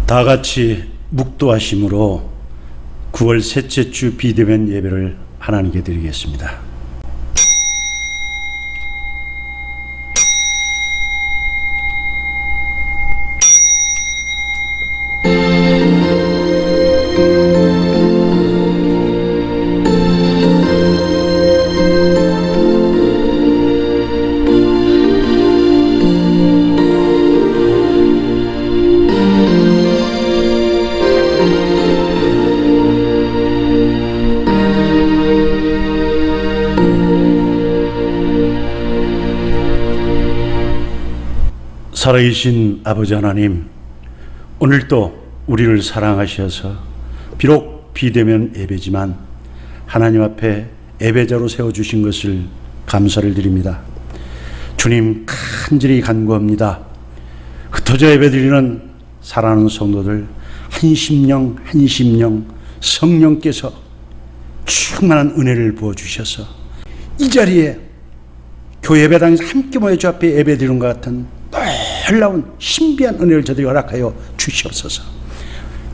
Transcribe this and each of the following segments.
다 같이 묵도하심으로 9월 셋째 주 비대면 예배를 하나님께 드리겠습니다. 살아계신 아버지 하나님, 오늘도 우리를 사랑하셔서 비록 비대면 예배지만 하나님 앞에 예배자로 세워주신 것을 감사를 드립니다. 주님, 간절히 간구합니다. 흩어져 예배드리는 사랑하는 성도들 한 심령 성령께서 충만한 은혜를 부어주셔서 이 자리에 교회 예배당에서 함께 모여 주 앞에 예배드리는 것 같은 놀라운 신비한 은혜를 저들이 허락하여 주시옵소서.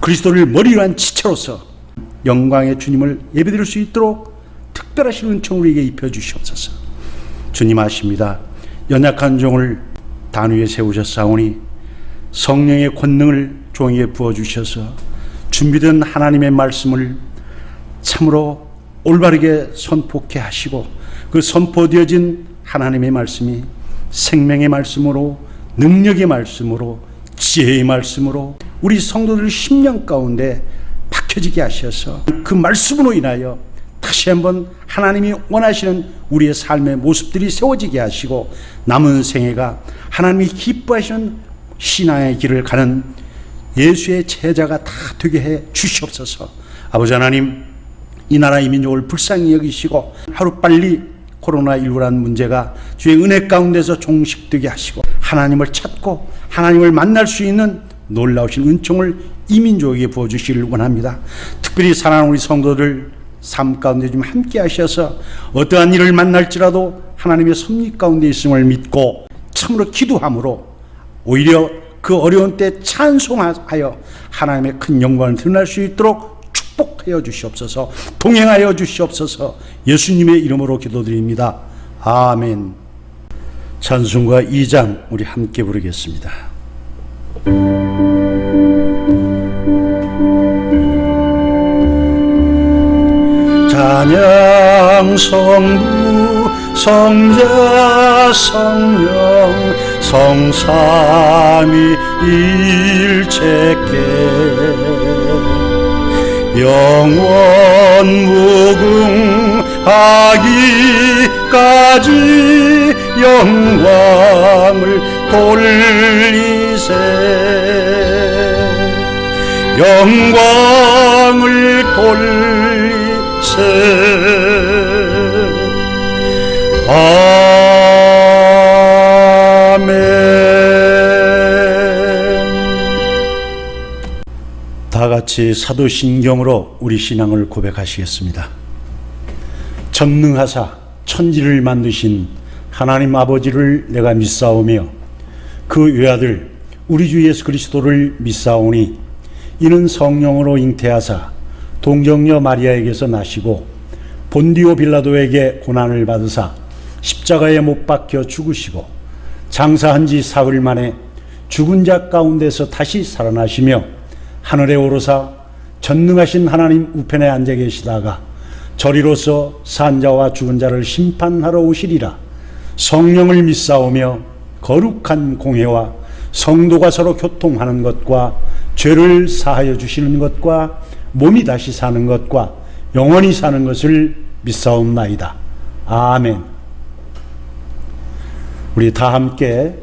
그리스도를 머리로 한 지체로서 영광의 주님을 예배드릴 수 있도록 특별하신 은총을 우리에게 입혀주시옵소서. 주님 아십니다. 연약한 종을 단 위에 세우셨사오니 성령의 권능을 종에게 부어주셔서 준비된 하나님의 말씀을 참으로 올바르게 선포케 하시고 그 선포되어진 하나님의 말씀이 생명의 말씀으로, 능력의 말씀으로, 지혜의 말씀으로 우리 성도들 심령 가운데 박혀지게 하셔서 그 말씀으로 인하여 다시 한번 하나님이 원하시는 우리의 삶의 모습들이 세워지게 하시고 남은 생애가 하나님이 기뻐하시는 신앙의 길을 가는 예수의 제자가 다 되게 해 주시옵소서. 아버지 하나님, 이 나라 이 민족을 불쌍히 여기시고 하루빨리 코로나19라는 문제가 주의 은혜 가운데서 종식되게 하시고 하나님을 찾고 하나님을 만날 수 있는 놀라우신 은총을 이 민족에게 부어주시기를 원합니다. 특별히 사랑하는 우리 성도들 삶 가운데 좀 함께 하셔서 어떠한 일을 만날지라도 하나님의 섭리 가운데 있음을 믿고 참으로 기도함으로 오히려 그 어려운 때 찬송하여 하나님의 큰 영광을 드러날 수 있도록 축복하여 주시옵소서. 동행하여 주시옵소서. 예수님의 이름으로 기도드립니다. 아멘. 찬송가 2장 우리 함께 부르겠습니다. 찬양 성부 성자 성령 성삼위 일체께 영원 무궁하기까지 영광을 돌리세. 영광을 돌리세. 다 같이 사도신경으로 우리 신앙을 고백하시겠습니다. 전능하사 천지를 만드신 하나님 아버지를 내가 믿사오며 그 외아들 우리 주 예수 그리스도를 믿사오니 이는 성령으로 잉태하사 동정녀 마리아에게서 나시고 본디오 빌라도에게 고난을 받으사 십자가에 못 박혀 죽으시고 장사한 지 사흘 만에 죽은 자 가운데서 다시 살아나시며 하늘에 오르사 전능하신 하나님 우편에 앉아 계시다가 저리로서 산자와 죽은 자를 심판하러 오시리라. 성령을 믿사오며 거룩한 공회와 성도가 서로 교통하는 것과 죄를 사하여 주시는 것과 몸이 다시 사는 것과 영원히 사는 것을 믿사옵나이다. 아멘. 우리 다 함께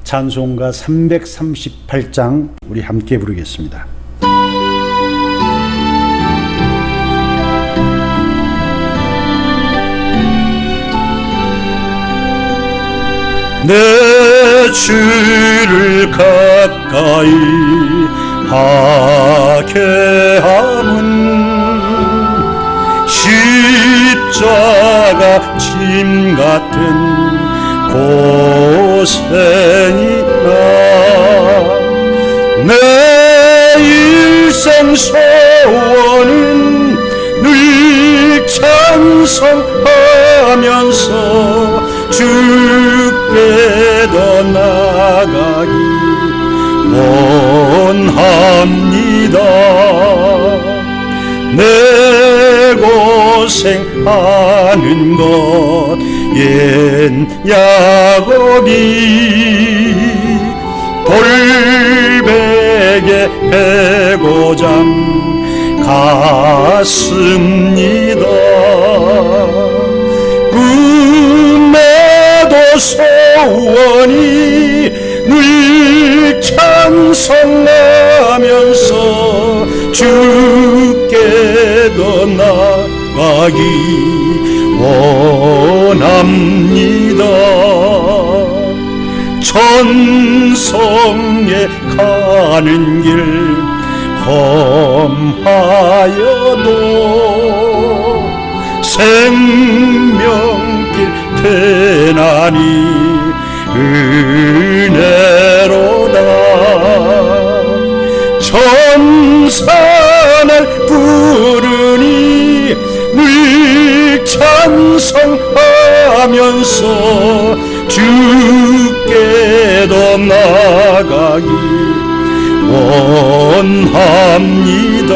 찬송가 338장 우리 함께 부르겠습니다. 내 주를 가까이 하게 함은 십자가 짐 같은 고생이라 내 소원은 늘 찬송하면서 주께 더 나아가기 원합니다. 내 고생하는 것 옛 야곱이 돌베개 배고장 갔습니다. 꿈에도 소원이 늘 찬송하면서 주께 더 나아가기 원합니다. 천성에 가는 길 험하여도 생명길 대나니 은혜로다. 천사날 부르니 늘 찬송하면서 주께 더 나아가기 원합니다.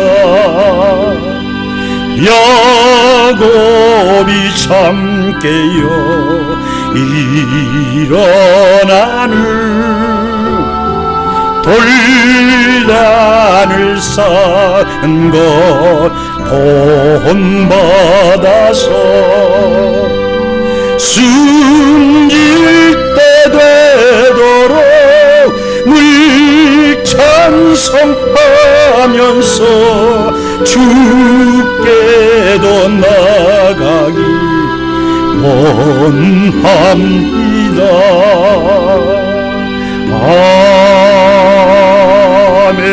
야곱이 참깨여 일어나는 돌단을 쌓은 것 본받아서 숨길 때 되도록 늘 찬송하면서 주께 더 나아가기 원합니다. 아멘.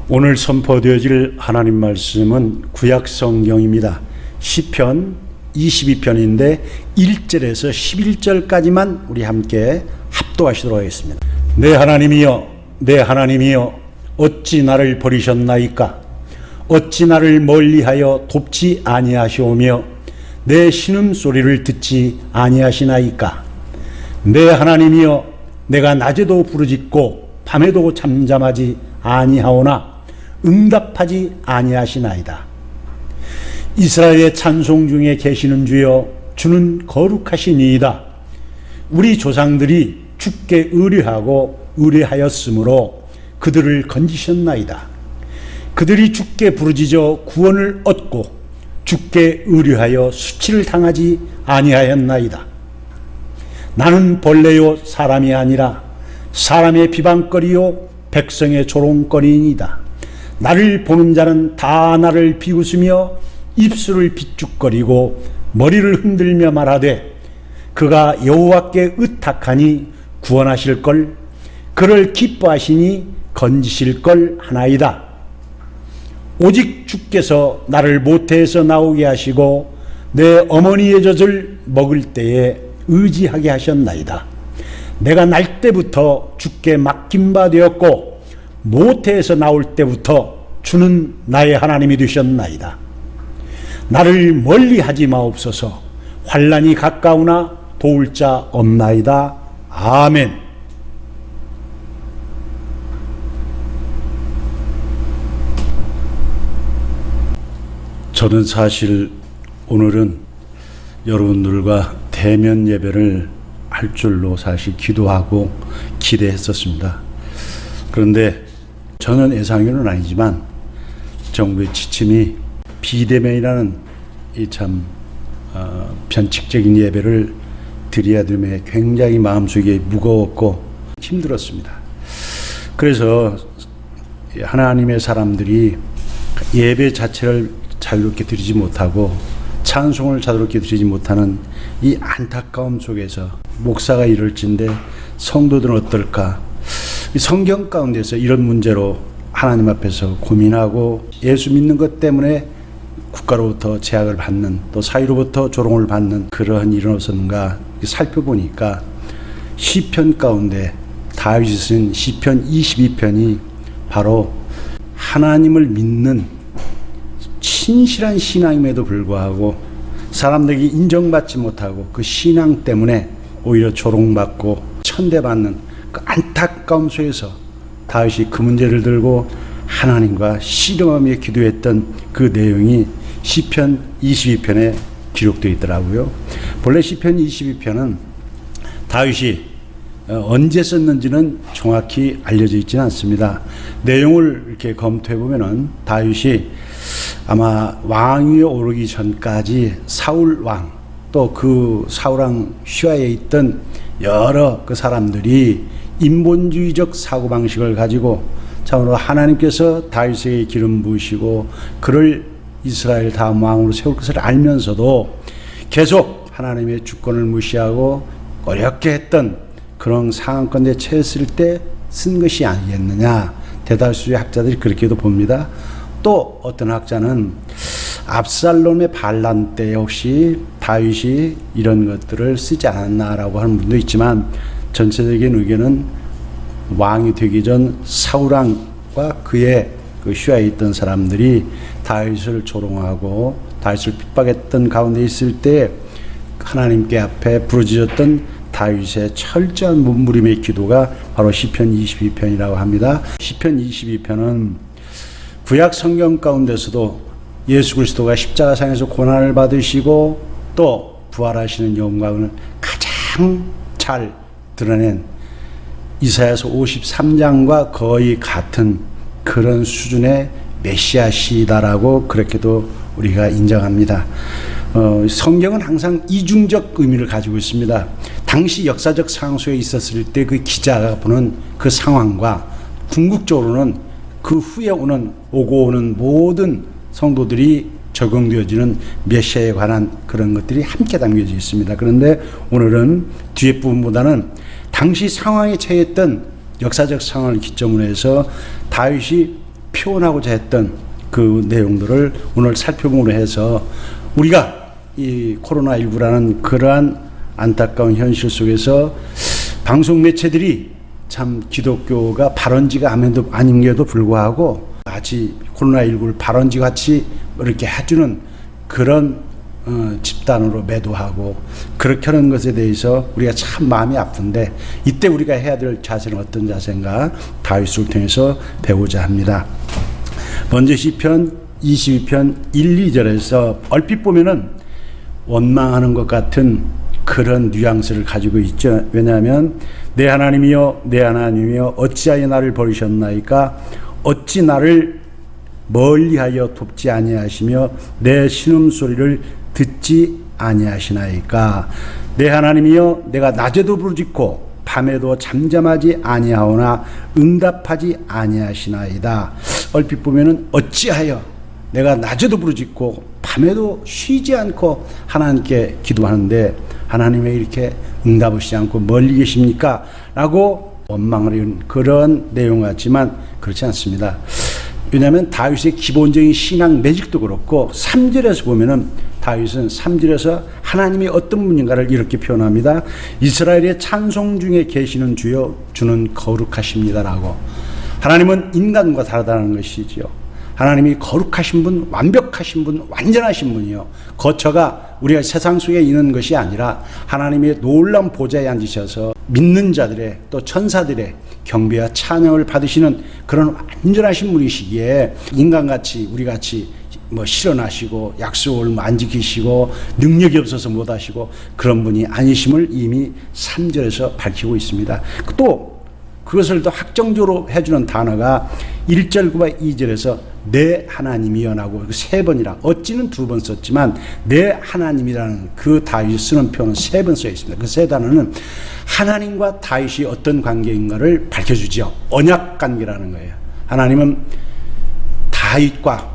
오늘 선포되어질 하나님 말씀은 구약 성경입니다. 시편 22편인데 1절에서 11절까지만 우리 함께 합독하시도록 하겠습니다. 내 하나님이여, 내 하나님이여, 어찌 나를 버리셨나이까? 어찌 나를 멀리하여 돕지 아니하시오며 내 신음소리를 듣지 아니하시나이까? 내 하나님이여, 내가 낮에도 부르짖고 밤에도 잠잠하지 아니하오나 응답하지 아니하시나이다. 이스라엘의 찬송 중에 계시는 주여, 주는 거룩하시니이다. 우리 조상들이 주께 의뢰하고 의뢰하였으므로 그들을 건지셨나이다. 그들이 주께 부르짖어 구원을 얻고 주께 의뢰하여 수치를 당하지 아니하였나이다. 나는 벌레요 사람이 아니라 사람의 비방거리요 백성의 조롱거리이다. 나를 보는 자는 다 나를 비웃으며 입술을 비죽거리고 머리를 흔들며 말하되 그가 여호와께 의탁하니 구원하실걸, 그를 기뻐하시니 건지실걸 하나이다. 오직 주께서 나를 모태에서 나오게 하시고 내 어머니의 젖을 먹을 때에 의지하게 하셨나이다. 내가 날 때부터 주께 맡긴 바 되었고 모태에서 나올 때부터 주는 나의 하나님이 되셨나이다. 나를 멀리하지 마옵소서. 환난이 가까우나 도울 자 없나이다. 아멘. 저는 사실 오늘은 여러분들과 대면 예배를 할 줄로 사실 기도하고 기대했었습니다. 그런데 저는 예상외는 아니지만 정부의 지침이 비대면이라는 이 참 변칙적인 예배를 드려야 됨에 굉장히 마음속에 무거웠고 힘들었습니다. 그래서 하나님의 사람들이 예배 자체를 자유롭게 드리지 못하고 찬송을 자유롭게 드리지 못하는 이 안타까움 속에서 목사가 이럴진데 성도들은 어떨까? 성경 가운데서 이런 문제로 하나님 앞에서 고민하고 예수 믿는 것 때문에 국가로부터 제약을 받는, 또 사회로부터 조롱을 받는 그러한 일은 없었는가 살펴보니까 시편 가운데 다윗이 쓴 시편 22편이 바로 하나님을 믿는 신실한 신앙임에도 불구하고 사람들에게 인정받지 못하고 그 신앙 때문에 오히려 조롱받고 천대받는 그 안타까움 속에서 다윗이 그 문제를 들고 하나님과 씨름하며 기도했던 그 내용이 시편 22편에 기록되어 있더라고요. 본래 시편 22편은 다윗이 언제 썼는지는 정확히 알려져 있지는 않습니다. 내용을 이렇게 검토해 보면은 다윗이 아마 왕위에 오르기 전까지 사울 왕, 또 그 사울 왕 휘하에 있던 여러 그 사람들이 인본주의적 사고방식을 가지고 참으로 하나님께서 다윗에게 기름 부으시고 그를 이스라엘 다음 왕으로 세울 것을 알면서도 계속 하나님의 주권을 무시하고 어렵게 했던 그런 상황권에 처했을 때 쓴 것이 아니겠느냐. 대다수의 학자들이 그렇게도 봅니다. 또 어떤 학자는 압살롬의 반란 때 혹시 다윗이 이런 것들을 쓰지 않았나라고 하는 분도 있지만 전체적인 의견은 왕이 되기 전 사울왕과 그의 그 휘하에 있던 사람들이 다윗을 조롱하고 다윗을 핍박했던 가운데 있을 때 하나님께 앞에 부르짖었던 다윗의 철저한 몸부림의 기도가 바로 시편 22편이라고 합니다. 시편 22편은 구약 성경 가운데서도 예수 그리스도가 십자가상에서 고난을 받으시고 또 부활하시는 영광을 가장 잘 드러낸 이사야서 53장과 거의 같은 그런 수준의 메시아 시다라고 그렇게도 우리가 인정합니다. 성경은 항상 이중적 의미를 가지고 있습니다. 당시 역사적 상황 속에 있었을 때 그 기자가 보는 그 상황과 궁극적으로는 그 후에 오고 오는 모든 성도들이 적용되어지는 메시아에 관한 그런 것들이 함께 담겨져 있습니다. 그런데 오늘은 뒤에 부분보다는 당시 상황에 처했던 역사적 상황을 기점으로 해서 다윗이 표현하고자 했던 그 내용들을 오늘 살펴보므로 해서 우리가 이 코로나19라는 그러한 안타까운 현실 속에서 방송 매체들이 참 기독교가 발언지가 아닌데도 불구하고 마치 코로나19를 발언지 같이 이렇게 해주는 그런 집단으로 매도하고 그렇게 하는 것에 대해서 우리가 참 마음이 아픈데 이때 우리가 해야 될 자세는 어떤 자세인가 다윗을 통해서 배우자 합니다. 먼저 시편 22편 1, 2절에서 얼핏 보면은 원망하는 것 같은 그런 뉘앙스를 가지고 있죠. 왜냐하면 내 하나님이여 내 하나님이여 어찌하여 나를 버리셨나이까 어찌 나를 멀리하여 돕지 아니하시며 내 신음소리를 듣지 아니하시나이까. 내 하나님이여 내가 낮에도 부르짖고 밤에도 잠잠하지 아니하오나 응답하지 아니하시나이다. 얼핏 보면은 어찌하여 내가 낮에도 부르짖고 밤에도 쉬지 않고 하나님께 기도하는데 하나님 왜 이렇게 응답하시지 않고 멀리 계십니까? 라고 원망을 하는 그런 내용 같지만 그렇지 않습니다. 왜냐하면 다윗의 기본적인 신앙 매직도 그렇고 3절에서 보면은 다윗은 3절에서 하나님이 어떤 분인가를 이렇게 표현합니다. 이스라엘의 찬송 중에 계시는 주여 주는 거룩하십니다라고. 하나님은 인간과 다르다는 것이지요. 하나님이 거룩하신 분, 완벽하신 분, 완전하신 분이요. 거처가 우리가 세상 속에 있는 것이 아니라 하나님의 놀라운 보좌에 앉으셔서 믿는 자들의 또 천사들의 경배와 찬양을 받으시는 그런 완전하신 분이시기에 인간같이 우리같이 실현하시고 약속을 안 지키시고 능력이 없어서 못하시고 그런 분이 아니심을 이미 3절에서 밝히고 있습니다. 또 그것을 더 확정적으로 해주는 단어가 1절과 2절에서 내 하나님이여라고 세 번이라 어찌는 두 번 썼지만 내 하나님이라는 그 다윗이 쓰는 표현은 세 번 써 있습니다. 그 세 단어는 하나님과 다윗이 어떤 관계인가를 밝혀주죠. 언약 관계라는 거예요. 하나님은 다윗과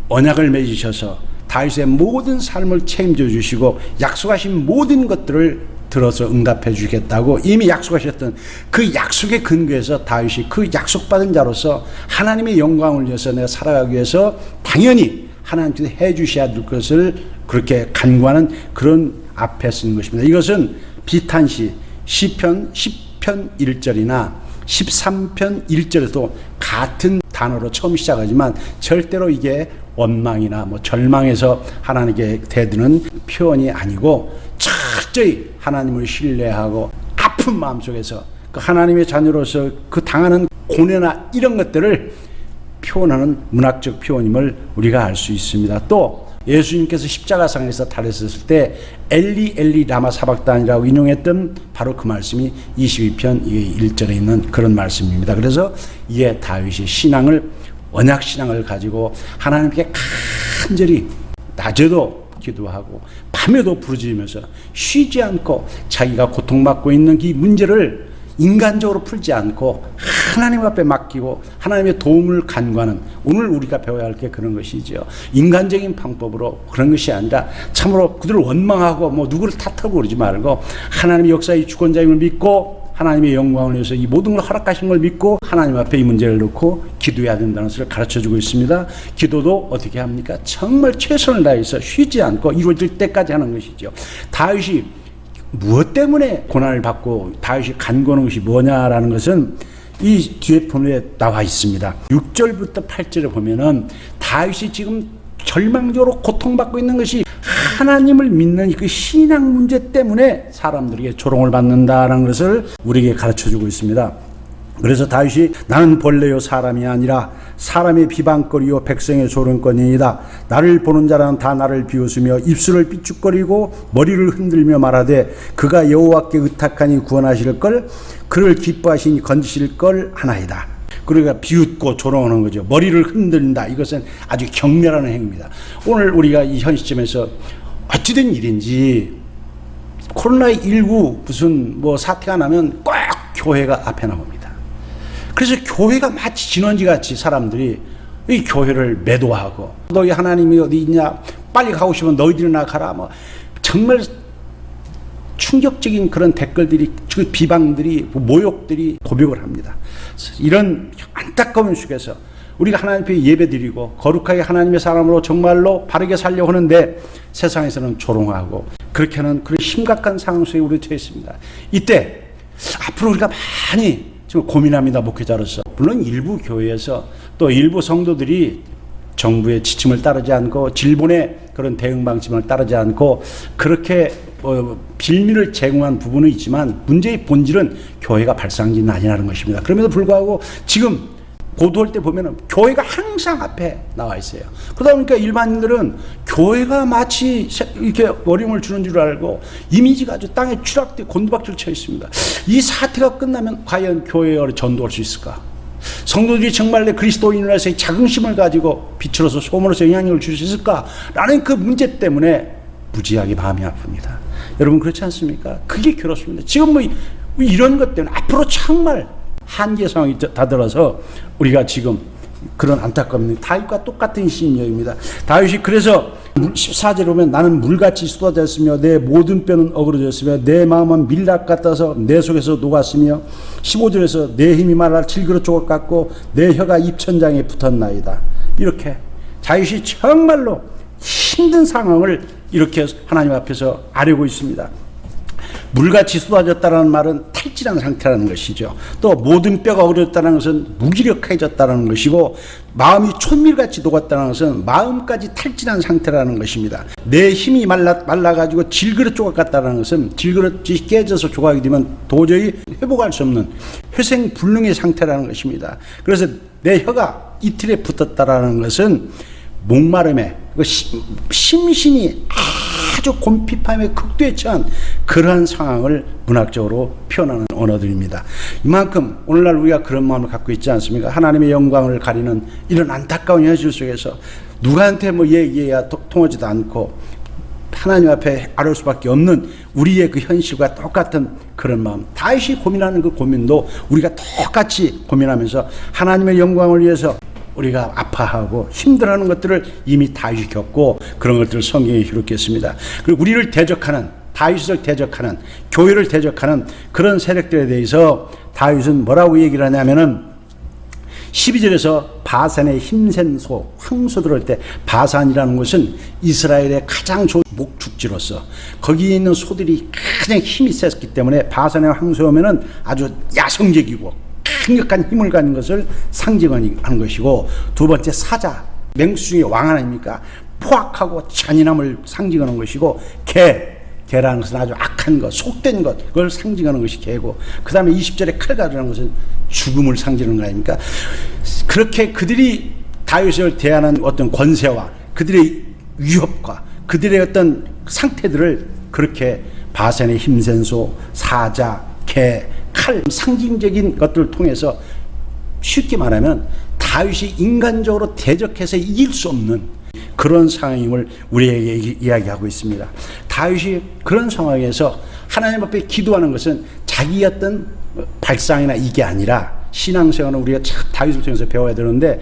언약을 맺으셔서 다윗의 모든 삶을 책임져 주시고 약속하신 모든 것들을 들어서 응답해 주겠다고 이미 약속하셨던 그 약속의 근거에서 다윗이 그 약속받은 자로서 하나님의 영광을 위해서 내가 살아가기 위해서 당연히 하나님께서 해 주셔야 될 것을 그렇게 간구하는 그런 앞에 쓴 것입니다. 이것은 비탄시 시편 10편 1절이나 13편 1절에도 같은 단어로 처음 시작하지만 절대로 이게 원망이나 뭐 절망해서 하나님께 대드는 표현이 아니고 철저히 하나님을 신뢰하고 아픈 마음속에서 그 하나님의 자녀로서 그 당하는 고뇌나 이런 것들을 표현하는 문학적 표현임을 우리가 알 수 있습니다. 또 예수님께서 십자가상에서 달렸을 때 엘리 엘리 라마 사박단이라고 인용했던 바로 그 말씀이 22편 1절에 있는 그런 말씀입니다. 그래서 이게 다윗의 신앙을 언약 신앙을 가지고 하나님께 간절히 낮에도 기도하고 밤에도 부르짖으면서 쉬지 않고 자기가 고통받고 있는 이 문제를 인간적으로 풀지 않고 하나님 앞에 맡기고 하나님의 도움을 간구하는, 오늘 우리가 배워야 할 게 그런 것이죠. 인간적인 방법으로 그런 것이 아니라 참으로 그들을 원망하고 뭐 누구를 탓하고 그러지 말고 하나님의 역사의 주권자임을 믿고 하나님의 영광을 위해서 이 모든 걸 허락하신 걸 믿고 하나님 앞에 이 문제를 놓고 기도해야 된다는 것을 가르쳐주고 있습니다. 기도도 어떻게 합니까? 정말 최선을 다해서 쉬지 않고 이루어질 때까지 하는 것이죠. 다윗이 무엇 때문에 고난을 받고 다윗이 간구하는 것이 뭐냐라는 것은 이 뒤에 본문에 나와 있습니다. 6절부터 8절에 보면은 다윗이 지금 절망적으로 고통받고 있는 것이 하나님을 믿는 그 신앙 문제 때문에 사람들에게 조롱을 받는다라는 것을 우리에게 가르쳐주고 있습니다. 그래서 다윗이 나는 본래요 사람이 아니라 사람의 비방거리요 백성의 조롱거리이다. 나를 보는 자는 다 나를 비웃으며 입술을 삐죽거리고 머리를 흔들며 말하되 그가 여호와께 의탁하니 구원하실 걸 그를 기뻐하시니 건지실 걸 하나이다. 그러니까 비웃고 조롱하는 거죠. 머리를 흔든다. 이것은 아주 경멸하는 행위입니다. 오늘 우리가 이 현 시점에서 어찌된 일인지 코로나19 무슨 뭐 사태가 나면 꼭 교회가 앞에 나옵니다. 그래서 교회가 마치 진원지 같이 사람들이 이 교회를 매도하고 너희 하나님이 어디 있냐, 빨리 가고 싶으면 너희들이나 가라, 뭐 정말 충격적인 그런 댓글들이, 비방들이, 모욕들이 고백을 합니다. 이런 안타까운 속에서 우리가 하나님 앞에 예배드리고 거룩하게 하나님의 사람으로 정말로 바르게 살려고 하는데 세상에서는 조롱하고 그렇게 하는 그런 심각한 상황 속에 우리가 처해 있습니다. 이때 앞으로 우리가 많이 지금 고민합니다. 목회자로서. 물론 일부 교회에서 또 일부 성도들이 정부의 지침을 따르지 않고 질본의 그런 대응 방침을 따르지 않고 그렇게 빌미를 제공한 부분은 있지만 문제의 본질은 교회가 발상지는 아니라는 것입니다. 그럼에도 불구하고 지금 보도할 때 보면은 교회가 항상 앞에 나와 있어요. 그러다 보니까 일반인들은 교회가 마치 이렇게 어려움을 주는 줄 알고 이미지가 아주 땅에 추락돼 곤두박질 쳐 있습니다. 이 사태가 끝나면 과연 교회에 전도할 수 있을까? 성도들이 정말 내 그리스도인으로서의 자긍심을 가지고 빛으로서 소문으로서 영향력을 줄 수 있을까라는 그 문제 때문에 무지하게 마음이 아픕니다. 여러분 그렇지 않습니까? 그게 괴롭습니다. 지금 뭐 이런 것 때문에 앞으로 정말 한계 상황이 다들어서 우리가 지금 그런 안타까운 다윗과 똑같은 심정입니다. 다윗이 그래서 14절에 보면 나는 물같이 쏟아졌으며 내 모든 뼈는 어그러졌으며 내 마음은 밀랍 같아서 내 속에서 녹았으며 15절에서 내 힘이 말라 질그릇 조각 같고 내 혀가 입천장에 붙었나이다. 이렇게 다윗이 정말로 힘든 상황을 이렇게 하나님 앞에서 아뢰고 있습니다. 물같이 쏟아졌다는 말은 탈진한 상태라는 것이죠. 또 모든 뼈가 어그러졌다는 것은 무기력해졌다는 것이고 마음이 촛밀같이 녹았다는 것은 마음까지 탈진한 상태라는 것입니다. 내 힘이 말라가지고 질그릇 조각 같다는 것은 질그릇이 깨져서 조각이 되면 도저히 회복할 수 없는 회생불능의 상태라는 것입니다. 그래서 내 혀가 이틀에 붙었다는 것은 목마름에 심신이 아주 곤핍함에 극도에 처한 그러한 상황을 문학적으로 표현하는 언어들입니다. 이만큼 오늘날 우리가 그런 마음을 갖고 있지 않습니까? 하나님의 영광을 가리는 이런 안타까운 현실 속에서 누구한테 뭐 얘기해야 통하지도 않고 하나님 앞에 아뢰을 수밖에 없는 우리의 그 현실과 똑같은 그런 마음, 다윗이 고민하는 그 고민도 우리가 똑같이 고민하면서 하나님의 영광을 위해서 우리가 아파하고 힘들어하는 것들을 이미 다윗이 겪고 그런 것들을 성경에 기록했습니다. 그리고 우리를 대적하는, 다윗을 대적하는, 교회를 대적하는 그런 세력들에 대해서 다윗은 뭐라고 얘기를 하냐면은 12절에서 바산의 힘센 소, 황소 들을 때 바산이라는 것은 이스라엘의 가장 좋은 목축지로서 거기에 있는 소들이 가장 힘이 셌기 때문에 바산의 황소에 오면은 아주 야성적이고 강력한 힘을 가진 것을 상징하는 것이고, 두 번째 사자, 맹수 중에 왕 아닙니까? 포악하고 잔인함을 상징하는 것이고, 개라는 것은 아주 악한 것, 속된 것, 그걸 상징하는 것이 개고, 그 다음에 20절에 칼가루라는 것은 죽음을 상징하는 거 아닙니까? 그렇게 그들이 다윗을 대하는 어떤 권세와 그들의 위협과 그들의 어떤 상태들을 그렇게 바산의 힘센 소, 사자, 개, 칼, 상징적인 것들을 통해서 쉽게 말하면 다윗이 인간적으로 대적해서 이길 수 없는 그런 상황임을 우리에게 이야기하고 있습니다. 다윗이 그런 상황에서 하나님 앞에 기도하는 것은 자기 어떤 발상이나 이게 아니라, 신앙생활은 우리가 다윗을 통해서 배워야 되는데,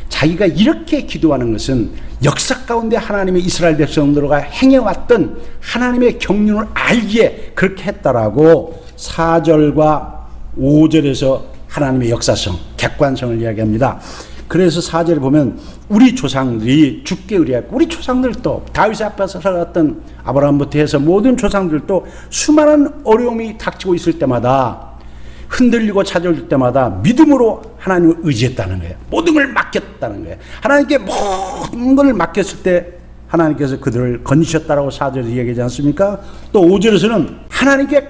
자기가 이렇게 기도하는 것은 역사 가운데 하나님의 이스라엘 백성들과 행해왔던 하나님의 경륜을 알기에 그렇게 했다라고 4절과 5절에서 하나님의 역사성, 객관성을 이야기합니다. 그래서 4절에 보면 우리 조상들이 죽게 의뢰했고, 우리 조상들도 다윗 앞에서 살았던 아브라함부터 해서 모든 조상들도 수많은 어려움이 닥치고 있을 때마다, 흔들리고 찾아올 때마다 믿음으로 하나님을 의지했다는 거예요. 모든 걸 맡겼다는 거예요. 하나님께 모든 걸 맡겼을 때 하나님께서 그들을 건지셨다라고 4절에 얘기하지 않습니까? 또 5절에서는 하나님께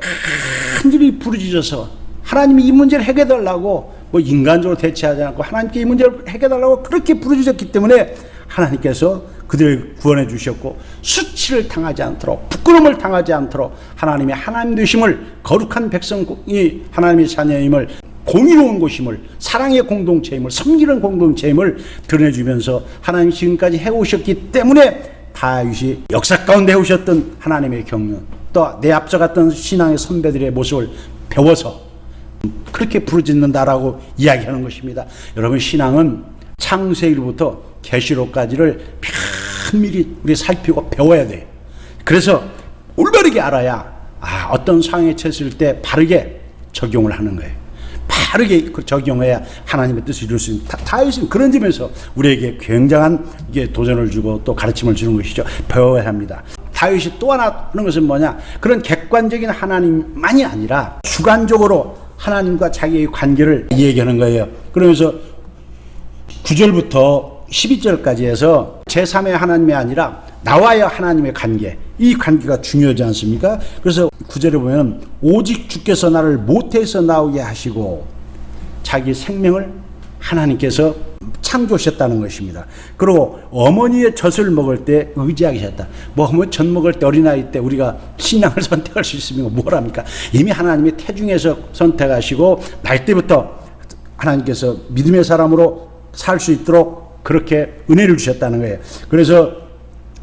간절히 부르짖어서 하나님이 이 문제를 해결해달라고, 뭐 인간적으로 대처하지 않고 하나님께 이 문제를 해결해달라고 그렇게 부르짖었기 때문에 하나님께서 그들을 구원해 주셨고, 수치를 당하지 않도록, 부끄러움을 당하지 않도록 하나님의 하나님 되심을, 거룩한 백성이 하나님의 자녀임을, 공의로운 곳임을, 사랑의 공동체임을, 섬기는 공동체임을 드러내주면서 하나님이 지금까지 해오셨기 때문에 다윗이 역사 가운데 해오셨던 하나님의 경륜, 또 내 앞서 갔던 신앙의 선배들의 모습을 배워서 그렇게 부르짖는다라고 이야기하는 것입니다. 여러분, 신앙은 창세기로부터 계시록까지를 면밀히 우리 살피고 배워야 돼요. 그래서 올바르게 알아야 어떤 상황에 처했을 때 바르게 적용을 하는 거예요. 바르게 적용해야 하나님의 뜻을 이룰 수 있는, 다윗은 그런 점에서 우리에게 굉장한 도전을 주고 또 가르침을 주는 것이죠. 배워야 합니다. 다윗이 또 하나 하는 것은 뭐냐, 그런 객관적인 하나님만이 아니라 주관적으로 하나님과 자기의 관계를 얘기하는 거예요. 그러면서 9절부터 12절까지 해서 제3의 하나님이 아니라 나와의 하나님의 관계, 이 관계가 중요하지 않습니까? 그래서 9절에 보면 오직 주께서 나를 모태에서 나오게 하시고, 자기 생명을 하나님께서 창조하셨다는 것입니다. 그리고 어머니의 젖을 먹을 때 의지하게 하셨다. 뭐 젖 먹을 때, 어린아이 때 우리가 신앙을 선택할 수 있으면 뭘 합니까? 이미 하나님이 태중에서 선택하시고 날 때부터 하나님께서 믿음의 사람으로 살 수 있도록 그렇게 은혜를 주셨다는 거예요. 그래서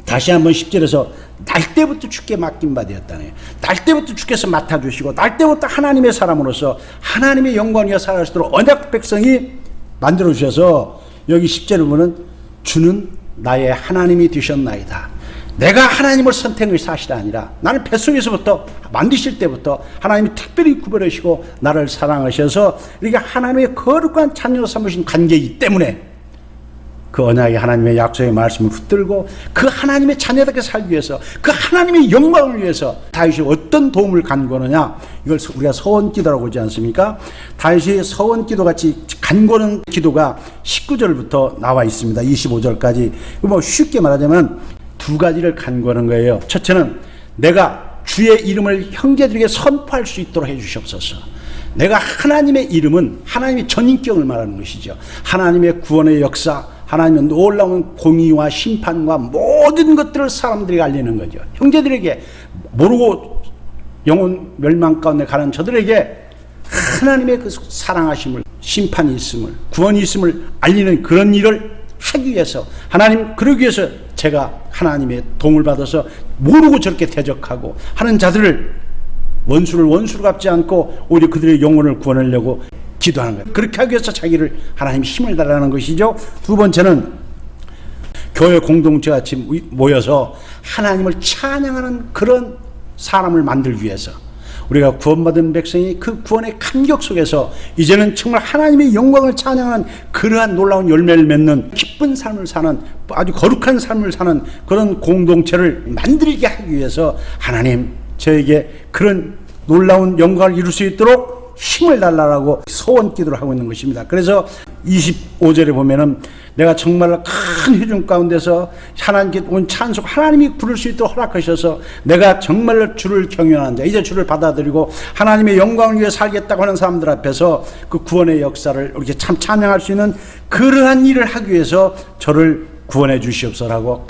다시 한번 10절에서 날 때부터 주께 맡긴 바 되었다는 거예요. 날 때부터 주께서 맡아주시고, 날 때부터 하나님의 사람으로서 하나님의 영광이여 살아갈 수 있도록 언약 백성이 만들어주셔서, 여기 10절에 보면 주는 나의 하나님이 되셨나이다. 내가 하나님을 선택의 사실이 아니라 나는 뱃속에서부터 만드실 때부터 하나님이 특별히 구별하시고 나를 사랑하셔서 이렇게 하나님의 거룩한 자녀로 삼으신 관계이기 때문에 그 언약의 하나님의 약속의 말씀을 붙들고 그 하나님의 자녀답게 살기 위해서, 그 하나님의 영광을 위해서 다윗이 어떤 도움을 간구하느냐, 이걸 우리가 서원기도라고 하지 않습니까? 다윗이 서원기도같이 간구하는 기도가 19절부터 나와 있습니다. 25절까지. 뭐 쉽게 말하자면 두 가지를 간구하는 거예요. 첫째는 내가 주의 이름을 형제들에게 선포할 수 있도록 해주시옵소서. 내가 하나님의 이름은 하나님의 전인격을 말하는 것이죠. 하나님의 구원의 역사, 하나님의 놀라운 공의와 심판과 모든 것들을 사람들에게 알리는 거죠. 형제들에게, 모르고 영혼 멸망 가운데 가는 저들에게 하나님의 그 사랑하심을, 심판이 있음을, 구원이 있음을 알리는 그런 일을 하기 위해서, 하나님 그러기 위해서 제가 하나님의 도움을 받아서 모르고 저렇게 대적하고 하는 자들을, 원수를 원수로 갚지 않고 오히려 그들의 영혼을 구원하려고 기도하는 거예요. 그렇게 하기 위해서 자기를 하나님이 힘을 달라는 것이죠. 두 번째는 교회 공동체같이 모여서 하나님을 찬양하는 그런 사람을 만들기 위해서, 우리가 구원받은 백성이 그 구원의 감격 속에서 이제는 정말 하나님의 영광을 찬양하는 그러한 놀라운 열매를 맺는 기쁜 삶을 사는, 아주 거룩한 삶을 사는 그런 공동체를 만들게 하기 위해서 하나님 저에게 그런 놀라운 영광을 이룰 수 있도록 힘을 달라고 소원 기도를 하고 있는 것입니다. 그래서 25절에 보면은 내가 정말로 큰 회중 가운데서 하나님께 온 찬송, 하나님이 부를 수 있도록 허락하셔서 내가 정말로 주를 경외하는 자, 이제 주를 받아들이고 하나님의 영광을 위해 살겠다고 하는 사람들 앞에서 그 구원의 역사를 이렇게 참 찬양할 수 있는 그러한 일을 하기 위해서 저를 구원해 주시옵소서라고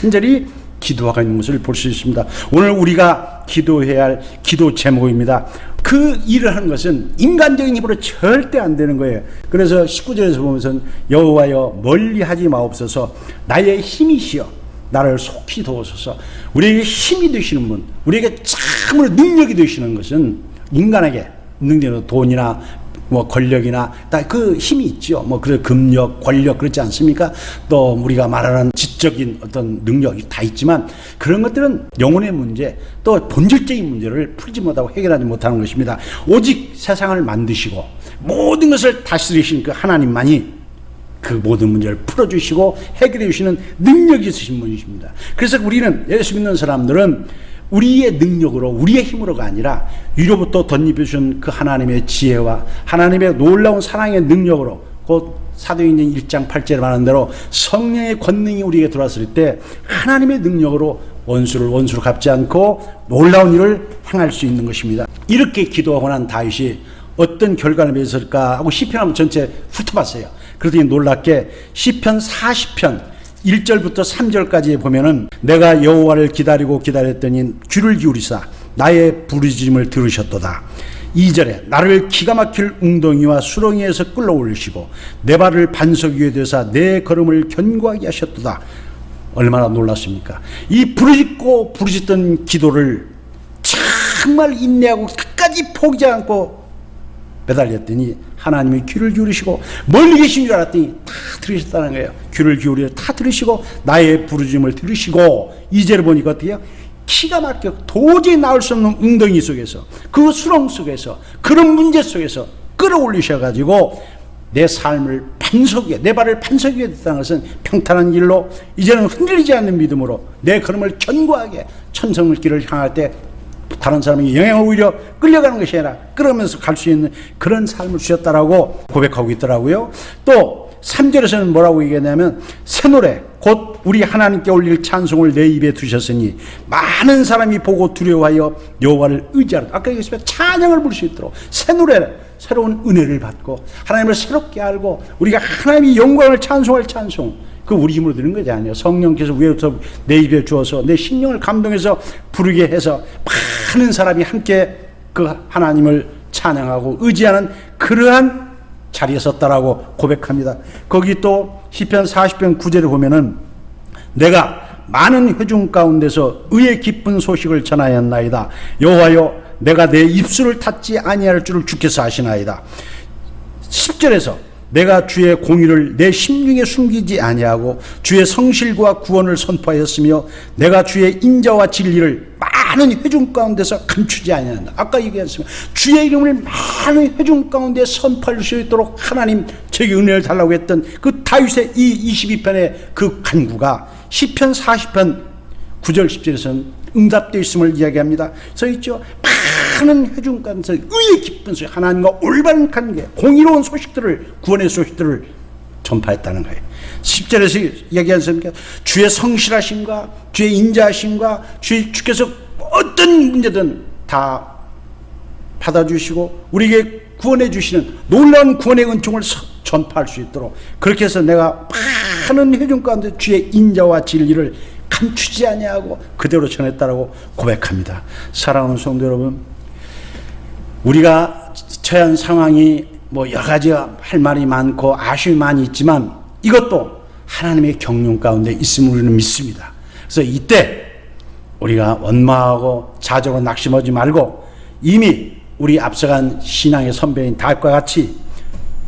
간절히 기도하고 있는 것을 볼 수 있습니다. 오늘 우리가 기도해야 할 기도 제목입니다. 그 일을 하는 것은 인간적인 힘으로 절대 안 되는 거예요. 그래서 19절에서 보면서 여호와여 멀리하지 마옵소서 나의 힘이시여 나를 속히 도우소서. 우리에게 힘이 되시는 분, 우리에게 참으로 능력이 되시는 것은 인간에게 능력으로 돈이나 뭐 권력이나 다 그 힘이 있죠. 뭐 그래 금력, 권력 그렇지 않습니까? 또 우리가 말하는 지적인 어떤 능력이 다 있지만 그런 것들은 영혼의 문제, 또 본질적인 문제를 풀지 못하고 해결하지 못하는 것입니다. 오직 세상을 만드시고 모든 것을 다스리신 그 하나님만이 그 모든 문제를 풀어주시고 해결해 주시는 능력이 있으신 분이십니다. 그래서 우리는 예수 믿는 사람들은 우리의 능력으로 우리의 힘으로가 아니라 위로부터 덧입혀주신 그 하나님의 지혜와 하나님의 놀라운 사랑의 능력으로 곧 사도행전 1장 8절에 말한 대로 성령의 권능이 우리에게 들어왔을 때 하나님의 능력으로 원수를 갚지 않고 놀라운 일을 행할 수 있는 것입니다. 이렇게 기도하고 난 다윗이 어떤 결과를 맺었을까 하고 시편 한번 전체 훑어봤어요. 그러더니 놀랍게 시편 40편 1절부터 3절까지 보면은 내가 여호와를 기다렸더니 귀를 기울이사 나의 부르짖음을 들으셨도다. 2절에 나를 기가 막힐 웅덩이와 수렁이에서 끌어올리시고 내 발을 반석 위에 대사 내 걸음을 견고하게 하셨도다. 얼마나 놀랐습니까? 이 부르짖던 기도를 정말 인내하고 끝까지 포기하지 않고 매달렸더니 하나님이 귀를 기울이시고 멀리 계신 줄 알았더니 다 들으셨다는 거예요. 귀를 기울여 다 들으시고 나의 부르짖음을 들으시고 2절에 보니까 어떻게 해요? 기가 막혀 도저히 나올 수 없는 웅덩이 속에서 그 수렁 속에서 그런 문제 속에서 끌어올리셔가지고 내 삶을 반석 위에 내 발을 반석 위에 뒀다는 것은 평탄한 길로 이제는 흔들리지 않는 믿음으로 내 걸음을 견고하게 천성의 길을 향할 때 다른 사람에게 영향을 오히려 끌려가는 것이 아니라 끌어면서 갈 수 있는 그런 삶을 주셨다라고 고백하고 있더라고요. 또 3절에서는 뭐라고 얘기했냐면 새 노래 곧 우리 하나님께 올릴 찬송을 내 입에 두셨으니 많은 사람이 보고 두려워하여 여호와를 의지하라. 아까 얘기했지만 찬양을 부를 수 있도록 새 노래를 새로운 은혜를 받고 하나님을 새롭게 알고 우리가 하나님의 영광을 찬송할 찬송, 그 우리 힘으로 드는 것이 아니에요. 성령께서 위에서 내 입에 주어서 내 심령을 감동해서 부르게 해서 많은 사람이 함께 그 하나님을 찬양하고 의지하는 그러한 자리에 섰다라고 고백합니다. 거기 또 시편 40편 9절에 보면은 내가 많은 회중 가운데서 의의 기쁜 소식을 전하였나이다. 여호와여 내가 내 입술을 닫지 아니할 줄을 주께서 아시나이다. 10절에서 내가 주의 공의를 내 심중에 숨기지 아니하고 주의 성실과 구원을 선포하였으며 내가 주의 인자와 진리를 많은 회중 가운데서 감추지 아니한다. 아까 얘기했습니다. 주의 이름을 많은 회중 가운데 선포할 수 있도록 하나님 저에게 은혜를 달라고 했던 그 다윗의 이 22편의 그 간구가 시편 40편 9절 10절에서는 응답되어 있음을 이야기합니다. 써 있죠. 많은 회중 가운데서 의의 기쁜 소식, 하나님과 올바른 관계, 공의로운 소식들을, 구원의 소식들을 전파했다는 거예요. 10절에서 이야기하셨습니까? 주의 성실하심과 주의 인자하심과 주께서 어떤 문제든 다 받아주시고 우리에게 구원해 주시는 놀라운 구원의 은총을 전파할 수 있도록 그렇게 해서 내가 많은 회중 가운데 주의 인자와 진리를 감추지 아니하고 그대로 전했다라고 고백합니다. 사랑하는 성도 여러분, 우리가 처한 상황이 뭐 여러 가지 할 말이 많고 아쉬움이 많이 있지만 이것도 하나님의 경륜 가운데 있음을 우리는 믿습니다. 그래서 이때 우리가 원망하고 좌절로 낙심하지 말고 이미 우리 앞서간 신앙의 선배인 다윗과 같이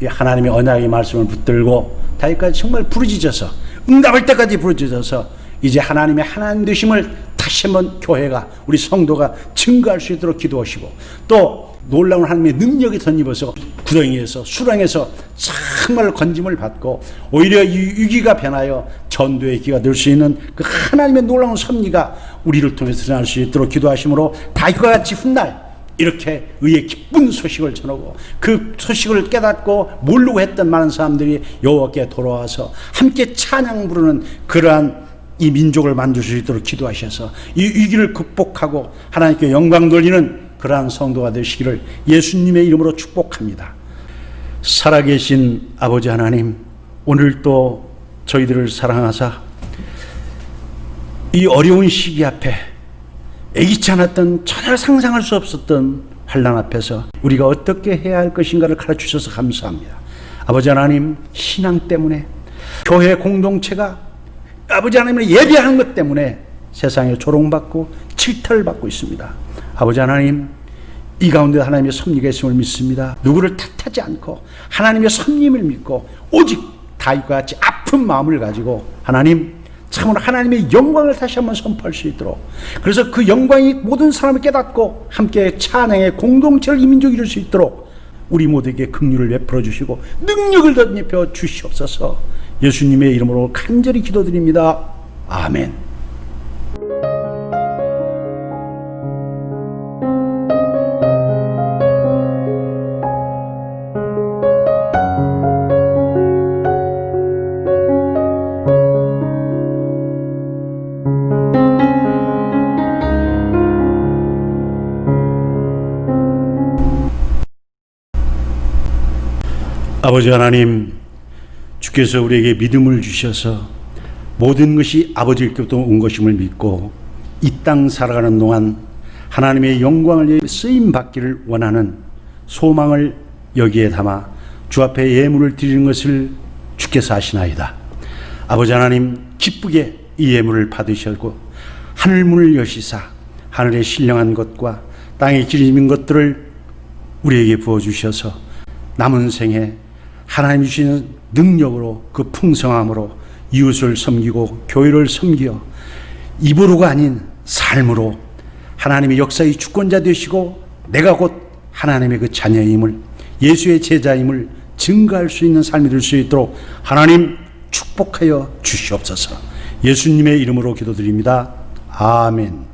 하나님의 언약의 말씀을 붙들고 다윗까지 정말 부르짖어서 응답할 때까지 부르짖어서 이제 하나님의 하나님 되심을 다시 한번 교회가 우리 성도가 증거할 수 있도록 기도하시고 또 놀라운 하나님의 능력이 덧입어서 구덩이에서 수렁에서 정말 건짐을 받고 오히려 이 위기가 변하여 전도의 기가 될 수 있는 그 하나님의 놀라운 섭리가 우리를 통해서 드러날 수 있도록 기도하심으로 다윗과 같이 훗날 이렇게 의의 기쁜 소식을 전하고 그 소식을 깨닫고 모르고 했던 많은 사람들이 여호와께 돌아와서 함께 찬양 부르는 그러한 이 민족을 만들 수 있도록 기도하셔서 이 위기를 극복하고 하나님께 영광 돌리는 그러한 성도가 되시기를 예수님의 이름으로 축복합니다. 살아계신 아버지 하나님, 오늘도 저희들을 사랑하사 이 어려운 시기 앞에 예기치 않았던, 전혀 상상할 수 없었던 환난 앞에서 우리가 어떻게 해야 할 것인가를 가르치셔서 감사합니다. 아버지 하나님, 신앙 때문에, 교회 공동체가 아버지 하나님을 예배하는 것 때문에 세상에 조롱받고 질타를 받고 있습니다. 아버지 하나님, 이 가운데 하나님의 섭리가 있음을 믿습니다. 누구를 탓하지 않고 하나님의 섭리를 믿고 오직 다윗과 같이 아픈 마음을 가지고 하나님, 참으로 하나님의 영광을 다시 한번 선포할 수 있도록, 그래서 그 영광이 모든 사람을 깨닫고 함께 찬양의 공동체를 이 민족이 이룰 수 있도록 우리 모두에게 긍휼을 베풀어 주시고 능력을 덧입혀 주시옵소서. 예수님의 이름으로 간절히 기도드립니다. 아멘. 아버지 하나님, 주께서 우리에게 믿음을 주셔서 모든 것이 아버지께로부터 온 것임을 믿고 이 땅 살아가는 동안 하나님의 영광을 위해 쓰임 받기를 원하는 소망을 여기에 담아 주 앞에 예물을 드리는 것을 주께서 아시나이다. 아버지 하나님, 기쁘게 이 예물을 받으시고 하늘문을 여시사 하늘의 신령한 것과 땅에 기름진 것들을 우리에게 부어주셔서 남은 생에 하나님이 주시는 능력으로, 그 풍성함으로 이웃을 섬기고 교회를 섬기어 입으로가 아닌 삶으로 하나님의 역사의 주권자 되시고 내가 곧 하나님의 그 자녀임을, 예수의 제자임을 증거할 수 있는 삶이 될 수 있도록 하나님 축복하여 주시옵소서. 예수님의 이름으로 기도드립니다. 아멘.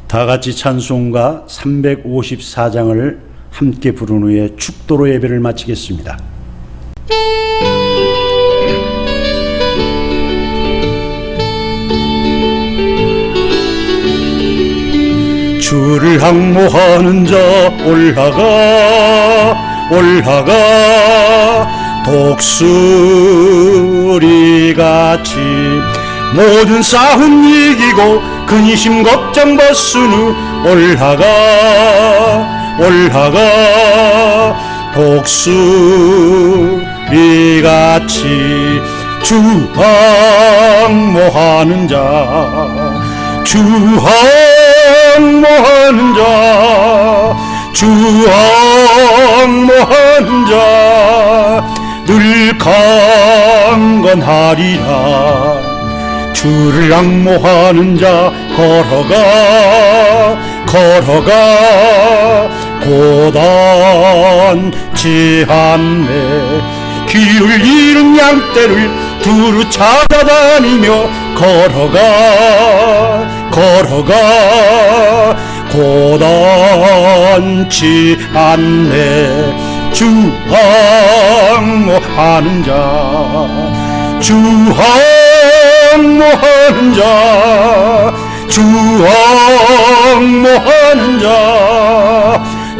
다 같이 찬송가 354장을 함께 부른 후에 축도로 예배를 마치겠습니다. 주를 항모하는 자 올라가 독수리같이 모든 싸움 이기고 근심 걱정 벗은 후 올라가 독수리같이 주 항모하는 자 늘 강건하리라. 주를 항모하는 자 걸어가 고단치 않네. 길을 잃은 양떼를 두루 찾아다니며 걸어가 고단치 않네. 주 항모하는 자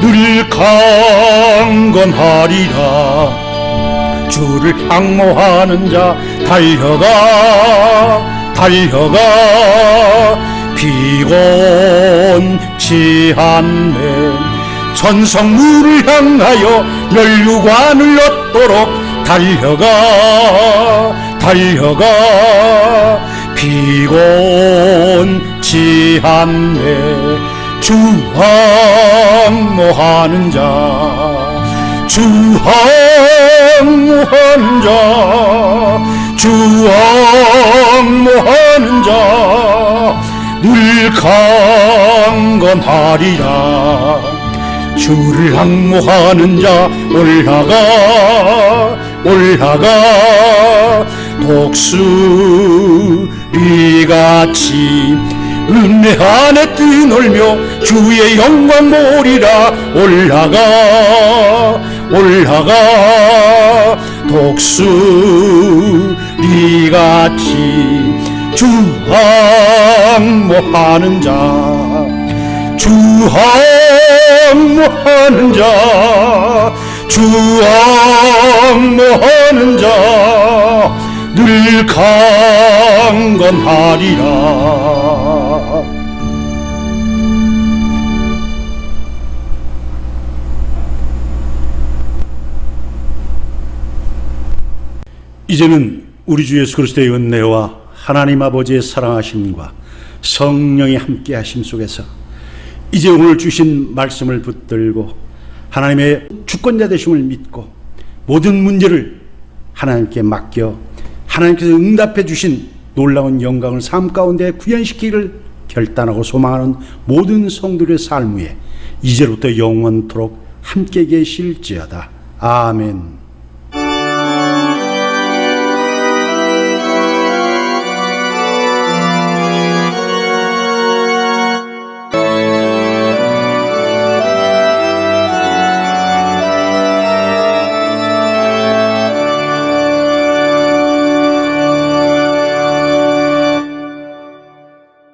늘 강건하리라. 주를 항모하는 자 달려가 피곤치 않네. 천성물을 향하여 면류관을 얻도록 달려가 피곤치 않네. 주 항모하는 자 늘 강건하리라. 주를 항모하는 자 올라가 독수리같이 은혜 안에 뛰놀며 주의 영광 보리라. 올라가 올라가 독수리같이 주 항모하는 자, 주 항모하는 자, 주 항모하는 자 늘 강건하리라. 이제는 우리 주 예수 그리스도의 은혜와 하나님 아버지의 사랑하심과 성령의 함께하심 속에서 이제 오늘 주신 말씀을 붙들고 하나님의 주권자 되심을 믿고 모든 문제를 하나님께 맡겨 하나님께서 응답해 주신 놀라운 영광을 삶 가운데 구현시키기를 결단하고 소망하는 모든 성도들의 삶 위에 이제부터 영원토록 함께 계실지어다. 아멘.